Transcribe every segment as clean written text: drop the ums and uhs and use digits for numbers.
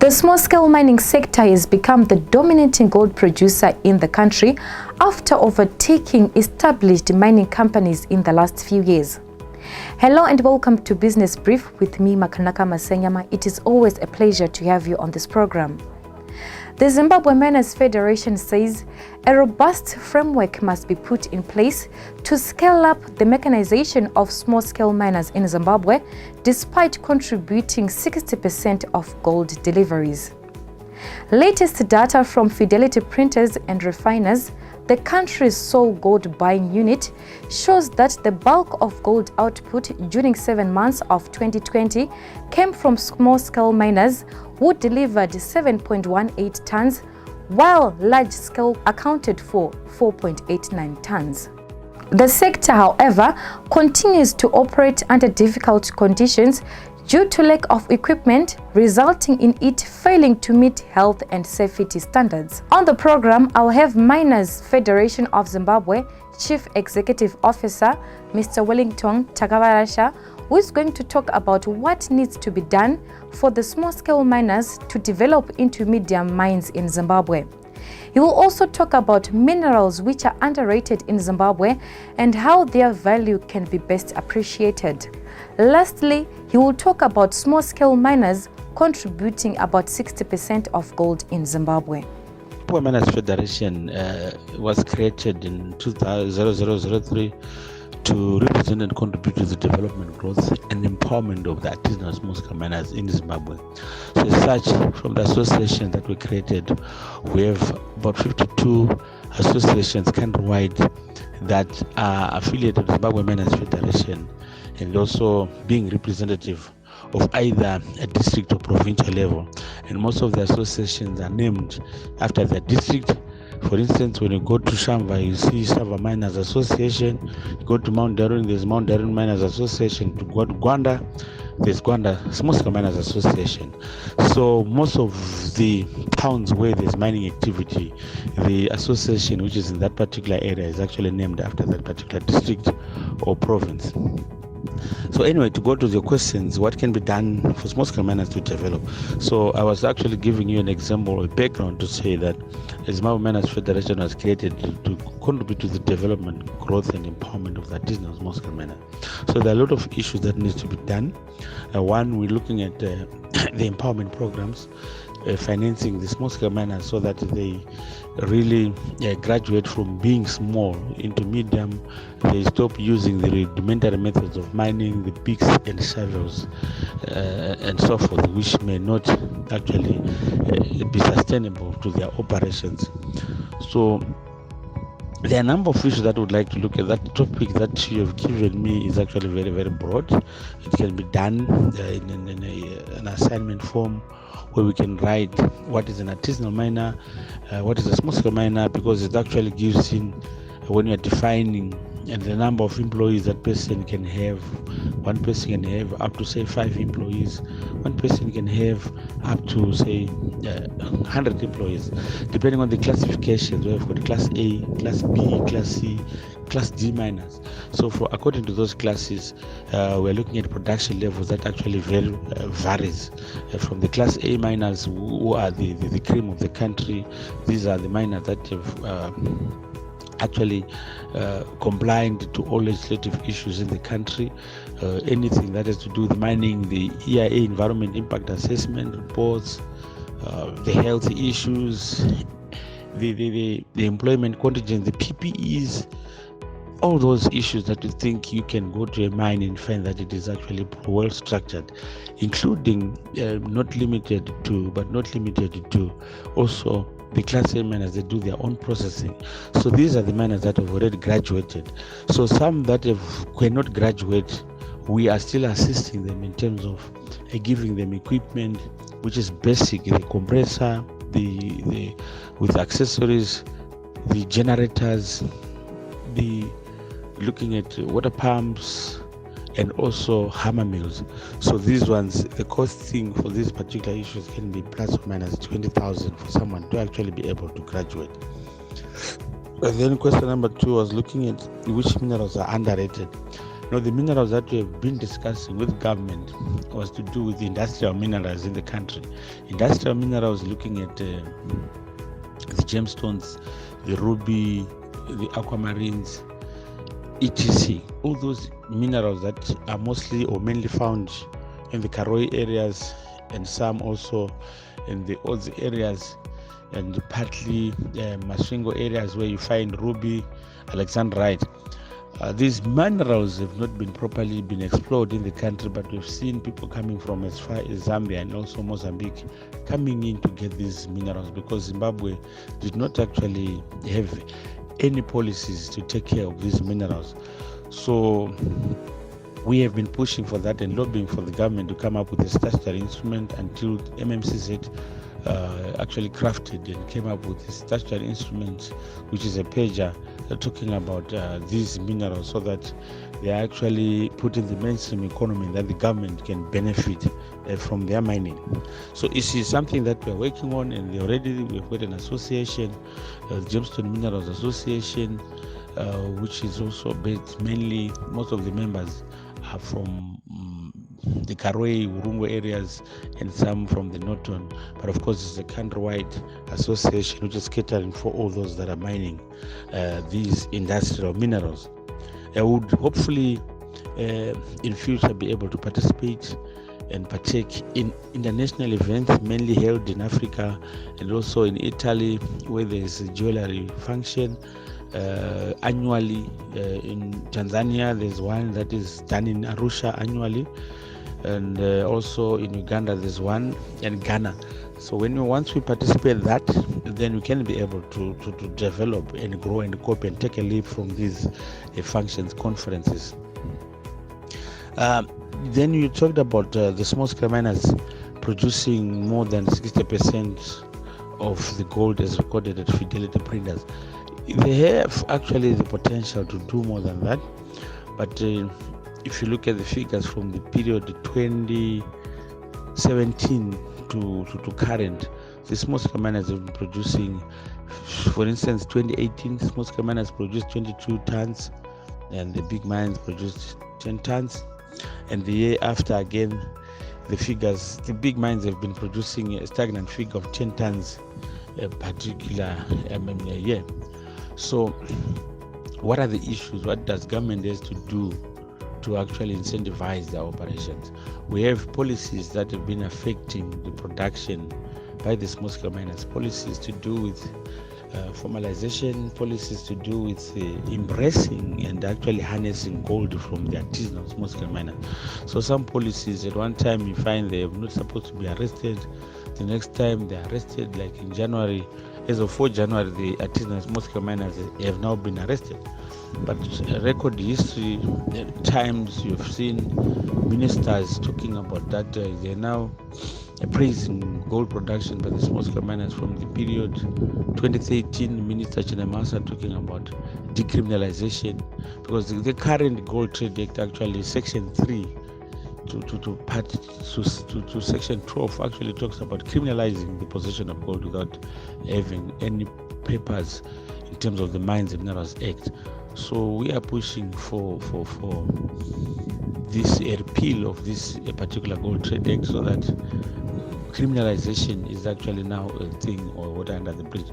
The small-scale mining sector has become the dominating gold producer in the country after overtaking established mining companies in the last few years. Hello and welcome to Business Brief with me, Makanaka Masenyama. It is always a pleasure to have you on this program. The Zimbabwe Miners Federation says a robust framework must be put in place to scale up the mechanization of small-scale miners in Zimbabwe, despite contributing 60% of gold deliveries. Latest data from Fidelity Printers and Refiners, the country's sole gold buying unit, shows that the bulk of gold output during 7 months of 2020 came from small-scale miners who delivered 7.18 tons, while large-scale accounted for 4.89 tons. The sector, however, continues to operate under difficult conditions due to lack of equipment, resulting in it failing to meet health and safety standards. On the program, I'll have Miners Federation of Zimbabwe Chief Executive Officer, Mr. Wellington Takavarasha, who is going to talk about what needs to be done for the small-scale miners to develop into medium mines in Zimbabwe. He will also talk about minerals which are underrated in Zimbabwe and how their value can be best appreciated. Lastly, he will talk about small-scale miners contributing about 60% of gold in Zimbabwe. Zimbabwe Miners Federation was created in 2003 to represent and contribute to the development, growth and empowerment of the artisanal small-scale miners in Zimbabwe. So as such, from the association that we created, we have about 52 associations countrywide that are affiliated with Zimbabwe Miners Federation, and also being representative of either a district or provincial level. And most of the associations are named after the district. For instance, when you go to Shamva, you see Shamva Miners Association. You go to Mount Darwin, there's Mount Darwin Miners Association. To go to Gwanda, there's Gwanda Small-Scale Miners Association. So most of the towns where there's mining activity, the association which is in that particular area is actually named after that particular district or province. So anyway, to go to your questions, what can be done for small-scale miners to develop? So I was actually giving you an example, a background to say that the Zimbabwe Miners Federation was created to contribute to the development, growth and empowerment of the artisanal small-scale miner. So there are a lot of issues that needs to be done. One, we're looking at the empowerment programs, financing the small-scale miners so that they really graduate from being small into medium. They stop using the rudimentary methods of mining, the picks and shovels and so forth, which may not actually be sustainable to their operations. So there are a number of issues that I would like to look at. That topic that you have given me is actually very, very broad. It can be done in an assignment form where we can write what is an artisanal miner, what is a small-scale miner, because it actually gives in when you're defining and the number of employees that person can have. One person can have up to say 5 employees. One person can have up to say 100 employees, depending on the classifications. We have got class A, class B, class C, class D miners. So according to those classes, we're looking at production levels that actually varies. From the class A miners, who are the cream of the country, these are the miners that have actually compliant to all legislative issues in the country. Anything that has to do with mining, the EIA environment impact assessment reports, the health issues, the employment contingent, the PPEs, all those issues that you think you can go to a mine and find that it is actually well structured, including but not limited to also the class A miners. They do their own processing. So these are the miners that have already graduated. So some that cannot graduate, we are still assisting them in terms of giving them equipment which is basic, the compressor, the with accessories, the generators, the looking at water pumps and also hammer mills. So these ones, the costing for these particular issues can be plus or minus 20,000 for someone to actually be able to graduate. And then question number 2 was looking at which minerals are underrated. Now, the minerals that we have been discussing with government was to do with industrial minerals in the country. Industrial minerals, looking at the gemstones, the ruby, the aquamarines, etc. All those minerals that are mostly or mainly found in the Karoi areas, and some also in the Ozi areas, and partly Masvingo areas where you find ruby, alexandrite. These minerals have not been properly explored in the country, but we've seen people coming from as far as Zambia and also Mozambique coming in to get these minerals, because Zimbabwe did not actually have any policies to take care of these minerals. So we have been pushing for that and lobbying for the government to come up with a statutory instrument until MMCZ actually crafted and came up with a statutory instrument, which is a pager talking about these minerals, so that they are actually put in the mainstream economy, that the government can benefit from their mining. So this is something that we are working on, and we've got an association, the Gemstone Minerals Association, which is also based mainly, most of the members are from the Karoi, Urungu areas, and some from the Norton. But of course, it's a countrywide association which is catering for all those that are mining these industrial minerals. I would hopefully in future be able to participate and partake in international events mainly held in Africa and also in Italy, where there is a jewelry function. Annually in Tanzania, there's one that is done in Arusha annually, and also in Uganda there's one, and Ghana. So once we participate in that, then we can be able to develop and grow and copy and take a leap from these functions, conferences. Then you talked about the small-scale miners producing more than 60% of the gold as recorded at Fidelity Printers. They have actually the potential to do more than that, but if you look at the figures from the period 2017 to current, the small-scale miners have been producing, for instance, 2018, small-scale miners produced 22 tons, and the big mines produced 10 tons. And the year after, again, the big mines have been producing a stagnant figure of 10 tons a particular year. So what are the issues? What does government has to do to actually incentivize their operations? We have policies that have been affecting the production by the small-scale miners, policies to do with formalization, policies to do with embracing and actually harnessing gold from the artisanal small-scale miners. So some policies, at one time you find they are not supposed to be arrested, the next time they are arrested, like in January, as of 4 January, the artisanal small-scale miners have now been arrested. But record history, at times you've seen ministers talking about that they're now praising gold production by the small-scale miners from the period 2013. Minister Chinamasa talking about decriminalization, because the current Gold Trade Act, actually Section 3 to Section 12 actually talks about criminalizing the possession of gold without having any papers in terms of the Mines and Minerals Act. So we are pushing for this repeal of this particular Gold Trade Act, so that criminalization is actually now a thing, or water under the bridge.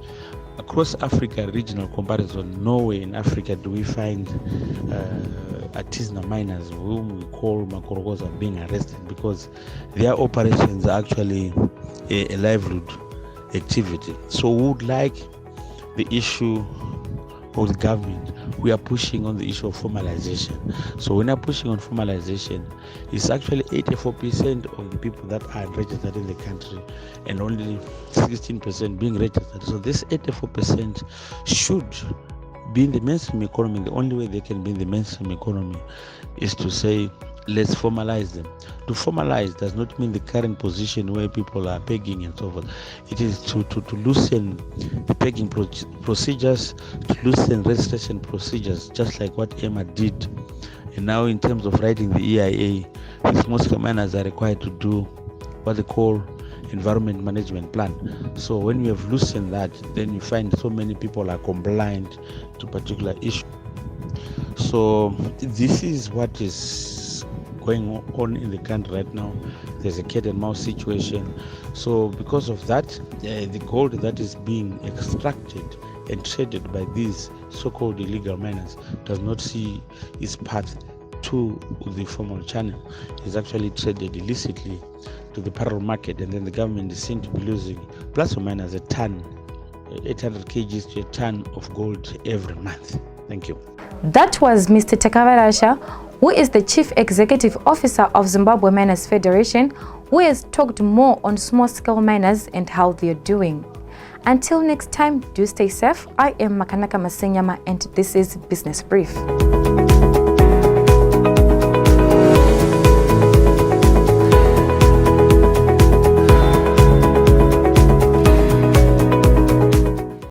Across Africa, regional comparison, nowhere in Africa do we find artisanal miners whom we call Makorogoza being arrested, because their operations are actually a livelihood activity. So we would like the issue of the government, we are pushing on the issue of formalization. So when we're pushing on formalization, it's actually 84% of the people that are registered in the country and only 16% being registered. So this 84% should be in the mainstream economy. The only way they can be in the mainstream economy is to say, let's formalize them. To formalize does not mean the current position where people are begging and so forth. It is to loosen the begging procedures, to loosen registration procedures, just like what EMA did. And now in terms of writing the EIA, the small-scale miners are required to do what they call environment management plan. So when you have loosened that, then you find so many people are compliant to particular issue. So this is what is going on in the country right now. There's a cat and mouse situation. So because of that, the gold that is being extracted and traded by these so-called illegal miners does not see its path to the formal channel. It's actually traded illicitly to the parallel market, and then the government is seen to be losing plus or minus a ton, 800 kgs to a ton of gold every month. Thank you. That was Mr. Takavarasha, who is the Chief Executive Officer of Zimbabwe Miners Federation, who has talked more on small-scale miners and how they're doing. Until next time, do stay safe. I am Makanaka Masenyama, and this is Business Brief.